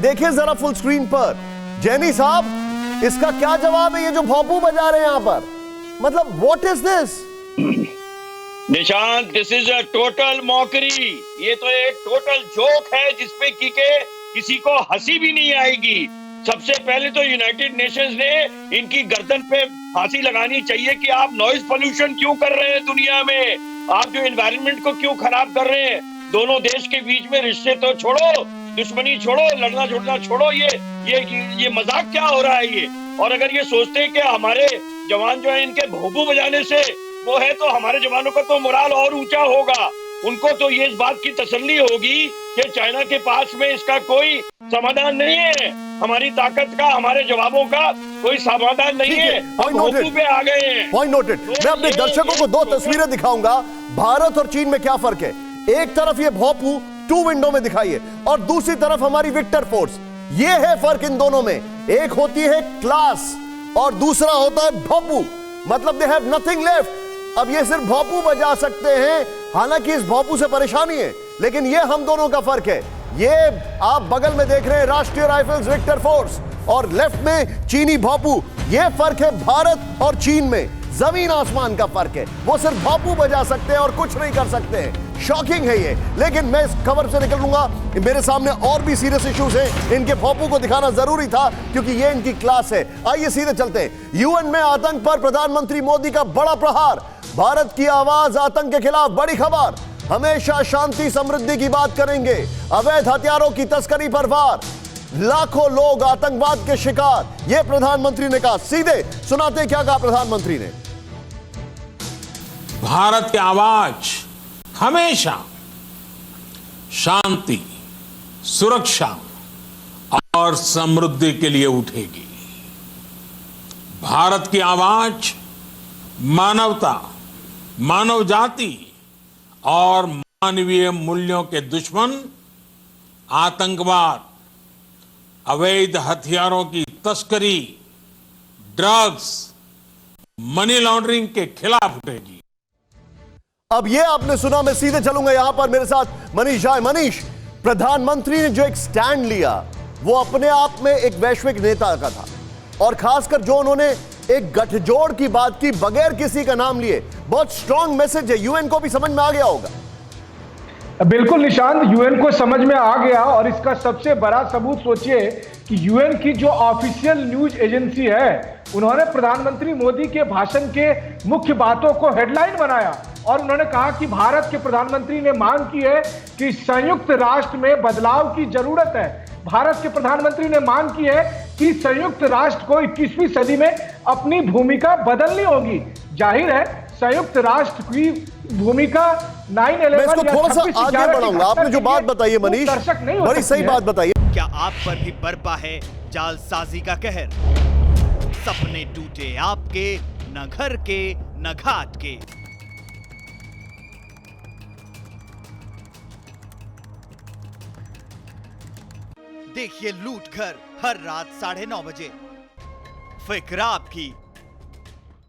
देखिए जरा full screen पर। जैनी साहब, इसका क्या जवाब है? ये जो भोंपू बजा रहे हैं यहां पर, मतलब what is this? Nishant, this is a total mockery. ये तो एक टोटल जोक है जिसपे की के किसी को हंसी भी नहीं आएगी। सबसे पहले तो यूनाइटेड नेशंस ने इनकी गर्दन पे फांसी लगानी चाहिए कि आप नॉइज पोल्यूशन क्यों कर रहे हैं दुनिया में, आप जो एनवायरनमेंट को क्यों खराब कर रहे हैं। दोनों देश के बीच में रिश्ते तो छोड़ो, दुश्मनी छोड़ो, लड़ना झुड़ना छोड़ो, ये मजाक क्या हो रहा है ये। और अगर ये सोचते हैं कि हमारे जवान जो है इनके भोंपू बजाने से वो है, तो हमारे जवानों का तो मोराल और ऊंचा होगा। उनको तो ये इस बात की तसल्ली होगी कि चाइना के पास में इसका कोई समाधान नहीं है, हमारी ताकत का, हमारे जवाबों का कोई समाधान नहीं है। हम भोंपू पे आ गए हैं। Point noted. मैं अपने दर्शकों को दो तस्वीरें दिखाऊंगा, भारत और चीन में क्या फर्क है। एक तरफ ये भोंपू 2 विंडो में दिखाइए और दूसरी तरफ हमारी विक्टर फोर्स। ये है फर्क इन दोनों में। एक होती है क्लास और दूसरा होता है भोंपू। मतलब दे हैव नथिंग लेफ्ट। अब ये सिर्फ भोंपू बजा सकते हैं, हालांकि इस भोंपू से परेशानी है, लेकिन ये हम दोनों का फर्क है। ये आप बगल में देख रहे हैं राष्ट्रीय राइफल्स विक्टर फोर्स और लेफ्ट में चीनी भोंपू। ये फर्क है भारत और चीन में, जमीन आसमान का फर्क है। वो सिर्फ भोंपू बजा सकते हैं और कुछ नहीं कर सकते हैं। शॉकिंग है ये, लेकिन मैं इस खबर से निकल लूंगा। मेरे सामने और भी सीरियस इश्यूज हैं, इनके भोंपू को दिखाना जरूरी था क्योंकि ये इनकी क्लास है। आइए सीधे चलते हैं। यूएन में आतंक पर प्रधानमंत्री मोदी का बड़ा प्रहार। भारत की आवाज आतंक के खिलाफ, बड़ी खबर। हमेशा शांति समृद्धि की बात करेंगे, अवैध हथियारों की तस्करी पर वार, लाखों लोग आतंकवाद के शिकार, यह प्रधानमंत्री ने कहा। सीधे सुनाते क्या कहा प्रधानमंत्री ने। भारत की आवाज हमेशा शांति, सुरक्षा और समृद्धि के लिए उठेगी। भारत की आवाज मानवता, मानव जाति और मानवीय मूल्यों के दुश्मन आतंकवाद, अवैध हथियारों की तस्करी, ड्रग्स, मनी लॉन्ड्रिंग के खिलाफ उठेगी। अब ये आपने सुना, मैं सीधे चलूंगा यहां पर मेरे साथ मनीष आए। मनीष, प्रधानमंत्री ने जो एक स्टैंड लिया वो अपने आप में एक वैश्विक नेता का था, और खासकर जो उन्होंने एक गठजोड़ की बात की बगैर किसी का नाम लिए, बहुत स्ट्रॉन्ग मैसेज है। यूएन को भी समझ में आ गया होगा। बिल्कुल निशांत, यूएन को समझ में आ गया, और इसका सबसे बड़ा सबूत सोचिए कि यूएन की जो ऑफिशियल न्यूज एजेंसी है, उन्होंने प्रधानमंत्री मोदी के भाषण के मुख्य बातों को हेडलाइन बनाया और उन्होंने कहा कि भारत के प्रधानमंत्री ने मांग की है कि संयुक्त राष्ट्र में बदलाव की जरूरत है। भारत के प्रधानमंत्री ने मांग की है कि संयुक्त राष्ट्र को 21वीं सदी में अपनी भूमिका बदलनी होगी। जाहिर है संयुक्त राष्ट्र की भूमिका 9/11 मैं इसको थोड़ा सा आगे बढ़ाऊंगा। आपने जो बात बताई है मनीष, बड़ी सही बात बताई है। क्या आप पर भी बरपा है जालसाजी का कहर? सपने टूटे आपके, न घर के न घाट के। देखिए लूट घर हर रात 9:30 बजे। फिक्र आपकी,